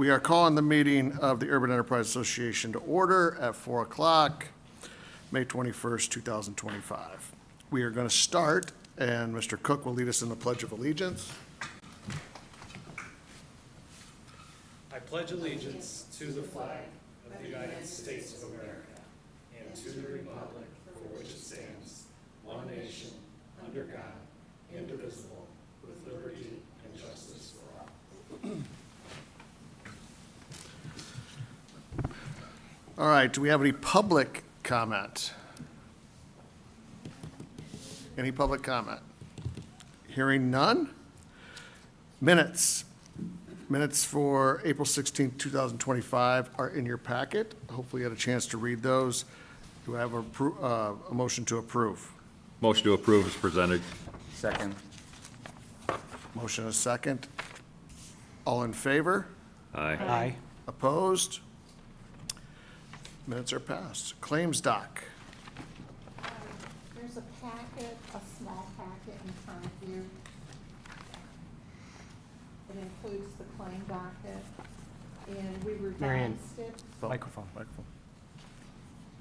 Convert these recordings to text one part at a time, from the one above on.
We are calling the meeting of the Urban Enterprise Association to order at 4 o'clock, May 21st, 2025. We are going to start, and Mr. Cook will lead us in the Pledge of Allegiance. I pledge allegiance to the flag of the United States of America and to the republic for which it stands, one nation, under God, indivisible, with liberty and justice for all. All right, do we have any public comment? Any public comment? Hearing none? Minutes. Minutes for April 16th, 2025 are in your packet. Hopefully you had a chance to read those. Do I have a motion to approve? Motion to approve is presented. Second. Motion is second. All in favor? Aye. Aye. Opposed? Minutes are passed. Claims doc. There's a packet, a small packet in front of you. It includes the claim docket, and we Marion. revised it. Microphone. Microphone.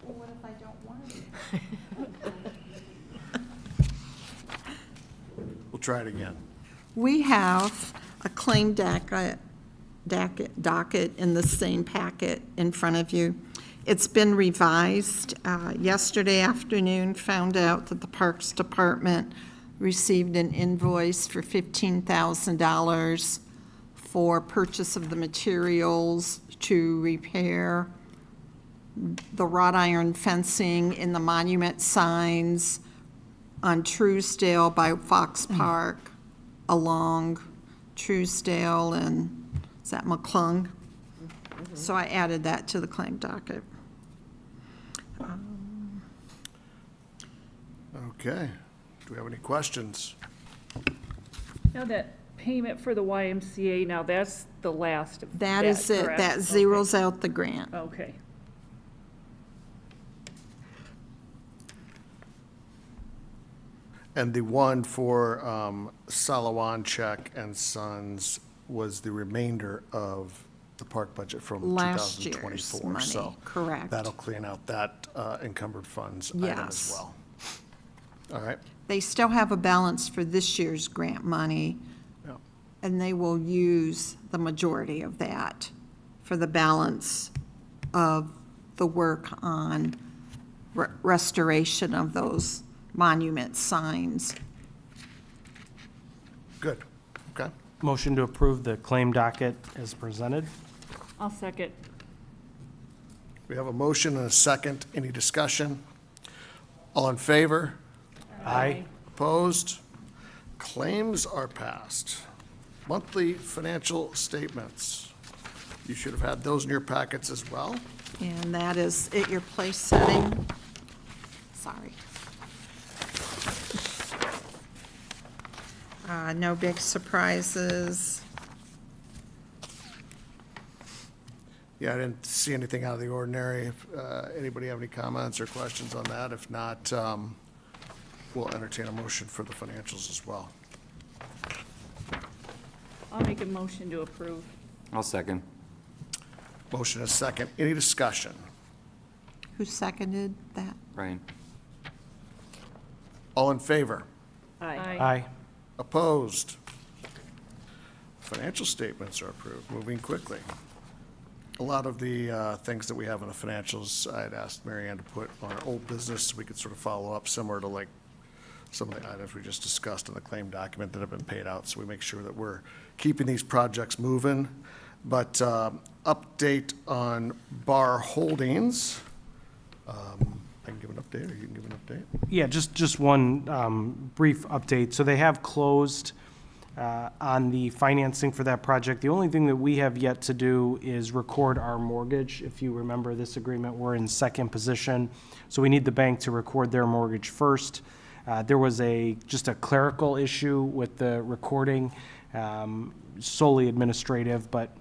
Well, what if I don't want it? We'll try it again. We have a claim docket in the same packet in front of you. It's been revised. Yesterday afternoon, found out that the Parks Department received an invoice for $15,000 for purchase of the materials to repair the wrought iron fencing in the monument signs on Truesdale by Fox Park, along Truesdale and, is that McClung? So I added that to the claim docket. Okay. Do we have any questions? Now that payment for the YMCA, now that's the last of that, That is it. correct? That zeroes out the grant. Okay. And the one for Salawan Check and Sons was the remainder of the park budget from Last year's 2024. money, So correct. that'll clean out that encumbered funds item as Yes. well. All right. They still have a balance for this year's grant money, Yeah. and they will use the majority of that for the balance of the work on restoration of those monument signs. Good. Okay. Motion to approve the claim docket as presented. I'll second. We have a motion and a second. Any discussion? All in favor? Aye. Opposed? Claims are passed. Monthly financial statements. You should have had those in your packets as well. And that is at your place setting. Sorry. No big surprises. Yeah, I didn't see anything out of the ordinary. If, anybody have any comments or questions on that? If not, we'll entertain a motion for the financials as well. I'll make a motion to approve. I'll second. Motion is second. Any discussion? Who seconded that? Brian. All in favor? Aye. Aye. Opposed? Financial statements are approved, moving quickly. A lot of the things that we have in the financials, I'd asked Mary Ann to put on our old business so we could sort of follow up, similar to like some of the items we just discussed in the claim document that have been paid out. So we make sure that we're keeping these projects moving. But update on Bar Holdings. I can give an update, or you can give an update. Yeah, just one brief update. So they have closed on the financing for that project. The only thing that we have yet to do is record our mortgage. If you remember this agreement, we're in second position. So we need the bank to record their mortgage first. There was just a clerical issue with the recording, solely administrative, but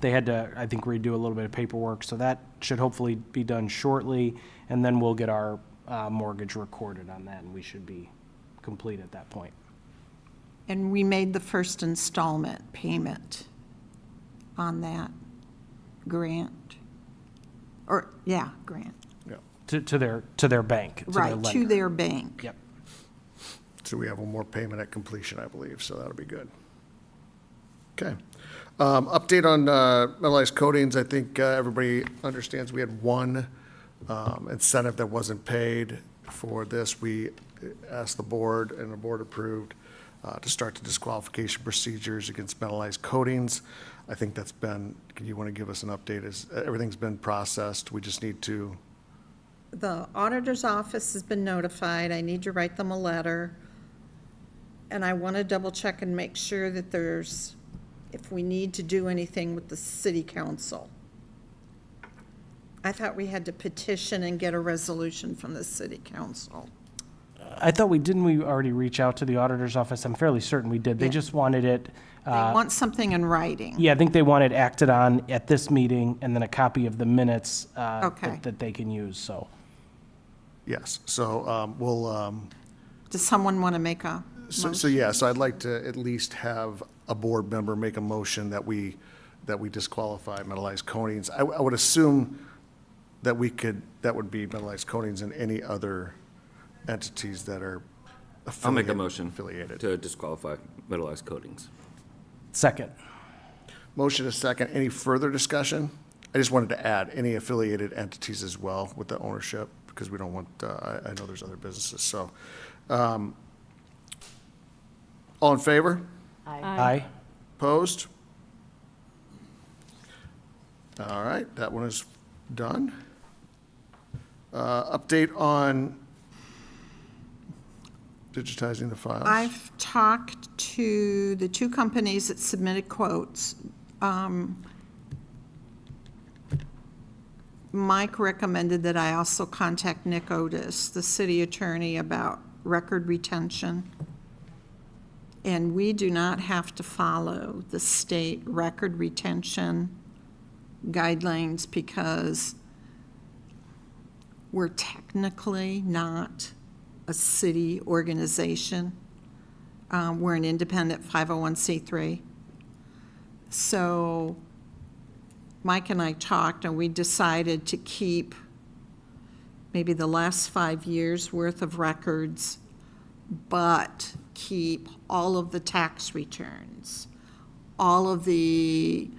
they had to, I think, redo a little bit of paperwork. So that should hopefully be done shortly. And then we'll get our mortgage recorded on that, and we should be complete at that point. And we made the first installment payment on that grant. Or, yeah, grant, Yeah. To their bank, to their right, to lender. their bank. Yep. So we have one more payment at completion, I believe, so that'll be good. Okay. Update on metallized coatings. I think everybody understands we had one incentive that wasn't paid for this. We asked the board, and the board approved, to start the disqualification procedures against metallized coatings. I think that's been, you want to give us an update? Everything's been processed, we just need to, The auditor's office has been notified. I need to write them a letter. And I want to double check and make sure that there's, if we need to do anything with the city council. I thought we had to petition and get a resolution from the city council. I thought didn't we already reach out to the auditor's office? I'm fairly certain we did. They Yeah. just wanted it, They want something in writing. yeah, I think they want it acted on at this meeting, and then a copy of the minutes Okay. that they can use, so. yes. So we'll, Does someone want to make a so motion? yeah, so I'd like to at least have a board member make a motion that we disqualify metallized coatings. I would assume that we could, that would be metallized coatings and any other entities that are I'll make a motion affiliated. to disqualify metallized coatings. Second. Motion is second. Any further discussion? I just wanted to add any affiliated entities as well with the ownership, because we don't want, I know there's other businesses, so. All in favor? Aye. Opposed? All right, that one is done. Update on digitizing the files. I've talked to the two companies that submitted quotes. Mike recommended that I also contact Nick Otis, the city attorney, about record retention. And we do not have to follow the state record retention guidelines because we're technically not a city organization. We're an independent 501c3. So Mike and I talked, and we decided to keep maybe the last 5 years' worth of records, but keep all of the tax returns, all of the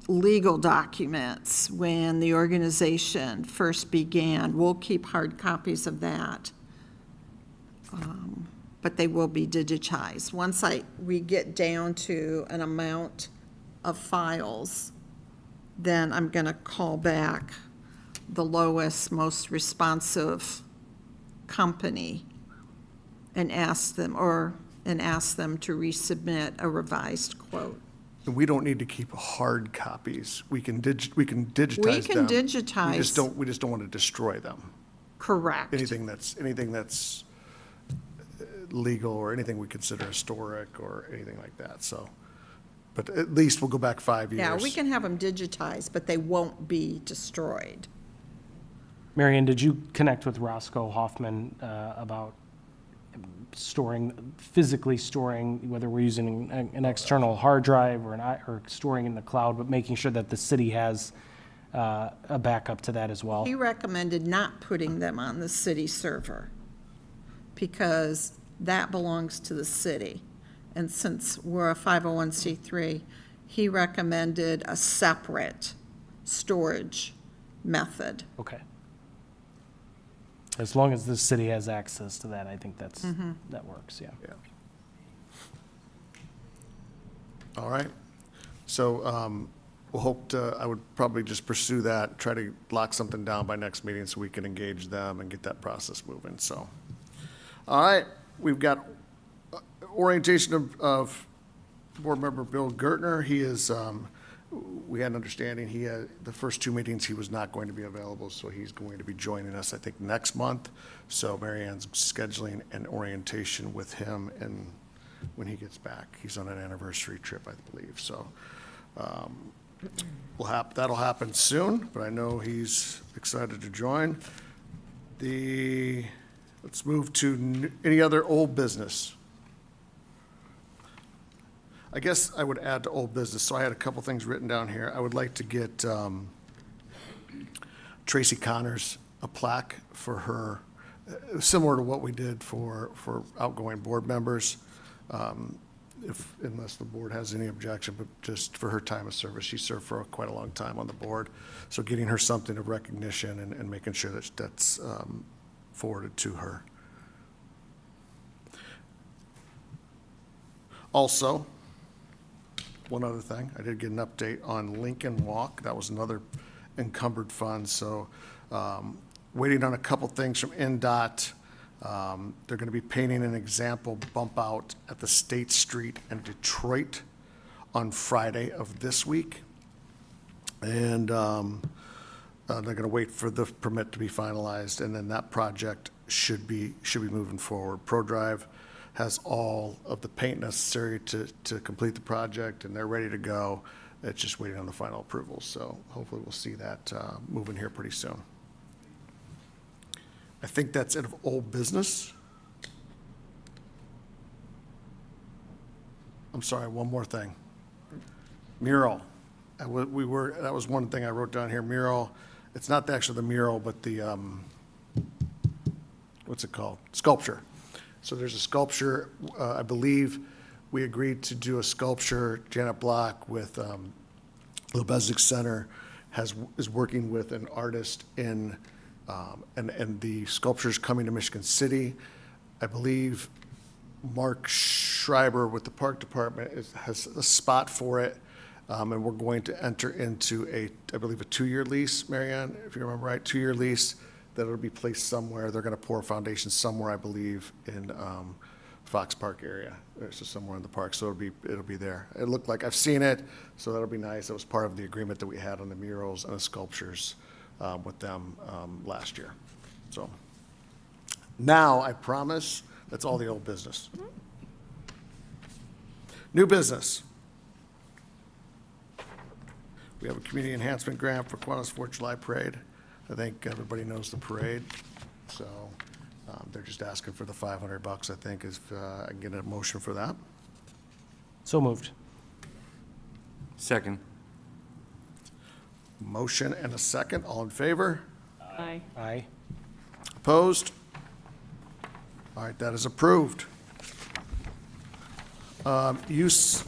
legal documents when the organization first began. We'll keep hard copies of that. But they will be digitized. Once we get down to an amount of files, then I'm going to call back the lowest, most responsive company and ask them to resubmit a revised quote. And we don't need to keep hard copies. We can digitize them. We can digitize. We just don't want to destroy them. Correct. Anything that's legal or anything we consider historic or anything like that, so. But at least we'll go back 5 years. Yeah, we can have them digitized, but they won't be destroyed. Marion, did you connect with Roscoe Hoffman about physically storing, whether we're using an external hard drive or storing in the cloud, but making sure that the city has a backup to that as well? He recommended not putting them on the city server because that belongs to the city. And since we're a 501c3, he recommended a separate storage method. Okay. As long as the city has access to that, I think that works, yeah. Yeah. All right. So we'll hope to, I would probably just pursue that, try to lock something down by next meeting so we can engage them and get that process moving, so. All right, we've got orientation of Board Member Bill Gertner. He is, we had an understanding, the first two meetings he was not going to be available, so he's going to be joining us, I think, next month. So Mary Ann's scheduling an orientation with him, and when he gets back, he's on an anniversary trip, I believe, so. That'll happen soon, but I know he's excited to join. Let's move to any other old business. I guess I would add to old business, so I had a couple things written down here. I would like to get Tracy Connors a plaque for her, similar to what we did for outgoing board members, unless the board has any objection, but just for her time of service. She served for quite a long time on the board, so getting her something of recognition and making sure that that's forwarded to her. Also, one other thing, I did get an update on Lincoln Walk. That was another encumbered fund, so waiting on a couple things from NDOT. They're going to be painting an example bump out at the State Street in Detroit on Friday of this week. And they're going to wait for the permit to be finalized, and then that project should be moving forward. ProDrive has all of the paint necessary to complete the project, and they're ready to go. It's just waiting on the final approval, so hopefully we'll see that moving here pretty soon. I think that's it of old business. I'm sorry, one more thing. Mural. That was one thing I wrote down here, mural. It's not actually the mural, but the, what's it called? Sculpture. So there's a sculpture, I believe we agreed to do a sculpture, Janet Block with Lebezic Center is working with an artist in, and the sculpture's coming to Michigan City. I believe Mark Schreiber with the Park Department has a spot for it, and we're going to enter into I believe a 2-year lease, Marianne, if you remember right, 2-year lease that it'll be placed somewhere. They're going to pour a foundation somewhere, I believe, in Fox Park area. There's just somewhere in the park, so it'll be there. It looked like, I've seen it, so that'll be nice. That was part of the agreement that we had on the murals and the sculptures with them last year. So now, I promise, that's all the old business. New business. We have a community enhancement grant for Kiwanis 4th of July Parade. I think everybody knows the parade, so they're just asking for the $500, I think, if I can get a motion for that. So moved. Second. Motion and a second, all in favor? Aye. Aye. Opposed? All right, that is approved. Use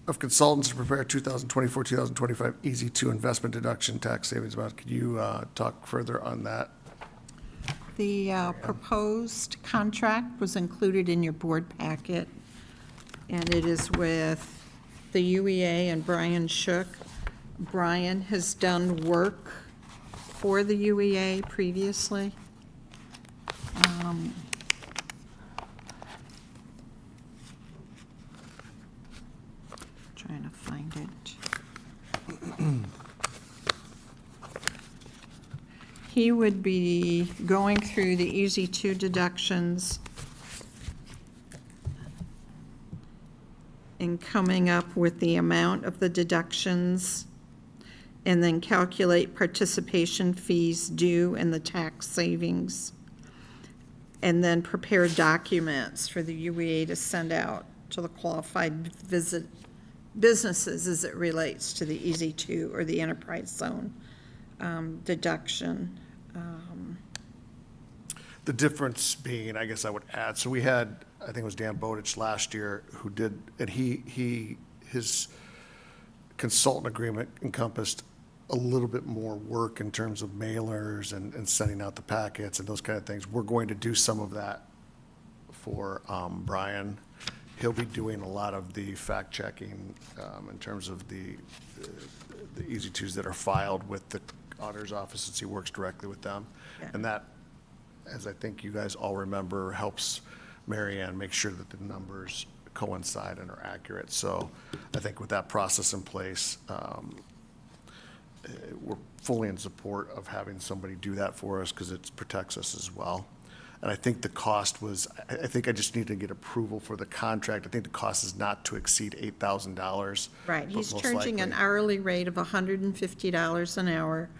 of consultants to prepare 2024, 2025 Easy 2 investment deduction tax savings amount. Could you talk further on that? The proposed contract was included in your board packet, and it is with the UEA and Brian Shook. Brian has done work for the UEA previously. Trying to find it. He would be going through the Easy 2 deductions and coming up with the amount of the deductions, and then calculate participation fees due and the tax savings, and then prepare documents for the UEA to send out to the qualified businesses as it relates to the Easy 2 or the enterprise zone deduction. The difference being, I guess I would add, so we had, I think it was Dan Bowditch last year who did, and his consultant agreement encompassed a little bit more work in terms of mailers and sending out the packets and those kind of things. We're going to do some of that for Brian. He'll be doing a lot of the fact checking in terms of the Easy 2s that are filed with the auditor's office, since he works directly with them. Yeah. And that, as I think you guys all remember, helps Marianne make sure that the numbers coincide and are accurate. So I think with that process in place, we're fully in support of having somebody do that for us, because it protects us as well. And I think the cost was, I think I just need to get approval for the contract. I think the cost is not to exceed $8,000. Right, but he's most charging an likely- hourly rate of $150 an hour,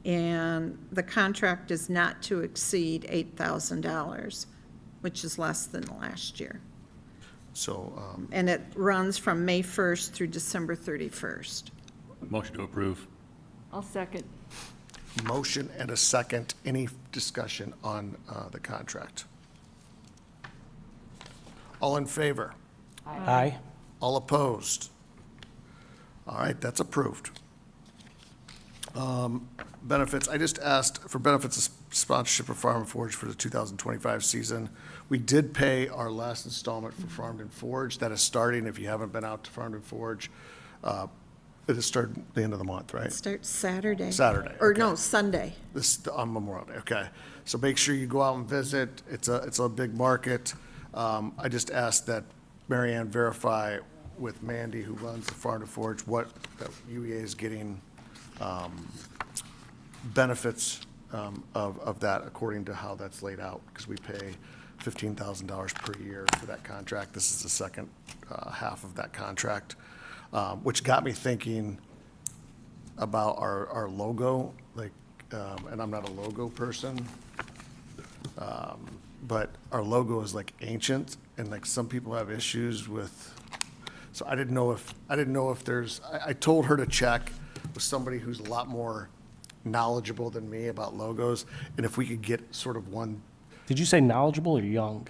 and the contract is not to exceed $8,000, which is less than last year. So, And it runs from May 1st through December 31st. Motion to approve. I'll second. motion and a second. Any discussion on the contract? All in favor? Aye. All opposed? All right, that's approved. Benefits, I just asked for benefits sponsorship of Farm and Forge for the 2025 season. We did pay our last installment for Farm and Forge. That is starting, if you haven't been out to Farm and Forge, it is starting the end of the month, right? Starts Saturday. Saturday, Or okay. no, Sunday. This, on Memorial Day, okay. So make sure you go out and visit. It's a big market. I just asked that Mary Ann verify with Mandy, who runs the Farm to Forge, what the UEA is getting benefits of that according to how that's laid out, because we pay $15,000 per year for that contract. This is the second half of that contract, which got me thinking about our logo, like, and I'm not a logo person, but our logo is like ancient, and like some people have issues with, so I didn't know if there's, I told her to check with somebody who's a lot more knowledgeable than me about logos, and if we could get sort of one, Did you say knowledgeable or young?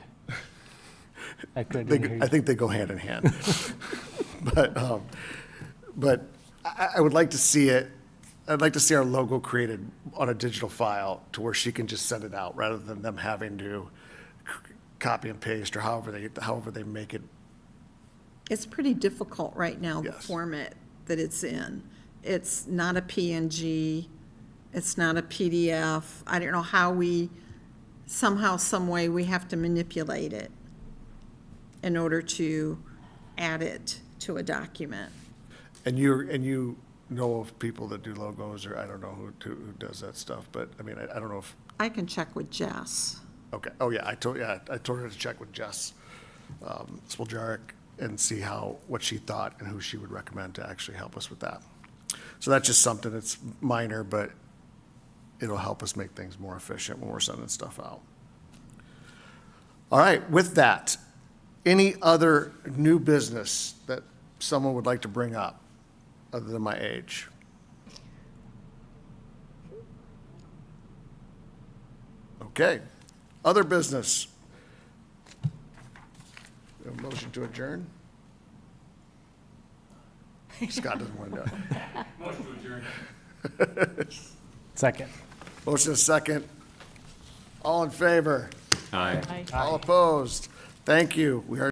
I couldn't hear you. I think they go hand in hand. But I would like to see it, I'd like to see our logo created on a digital file to where she can just send it out, rather than them having to copy and paste, or however they make it. It's pretty difficult right now, the Yes. format that it's in. It's not a PNG, it's not a PDF. I don't know how somehow, some way, we have to manipulate it in order to add it to a document. And you know of people that do logos, or I don't know who does that stuff, but I mean, I don't know if, I can check with Jess. okay, oh yeah, I told her to check with Jess Spoljarek and see what she thought and who she would recommend to actually help us with that. So that's just something that's minor, but it'll help us make things more efficient when we're sending stuff out. All right, with that, any other new business that someone would like to bring up, other than my age? Okay, other business. We have a motion to adjourn? Scott doesn't want to do it. Motion to adjourn. Second. Motion is second. All in favor? Aye. Aye. All opposed? Thank you. We are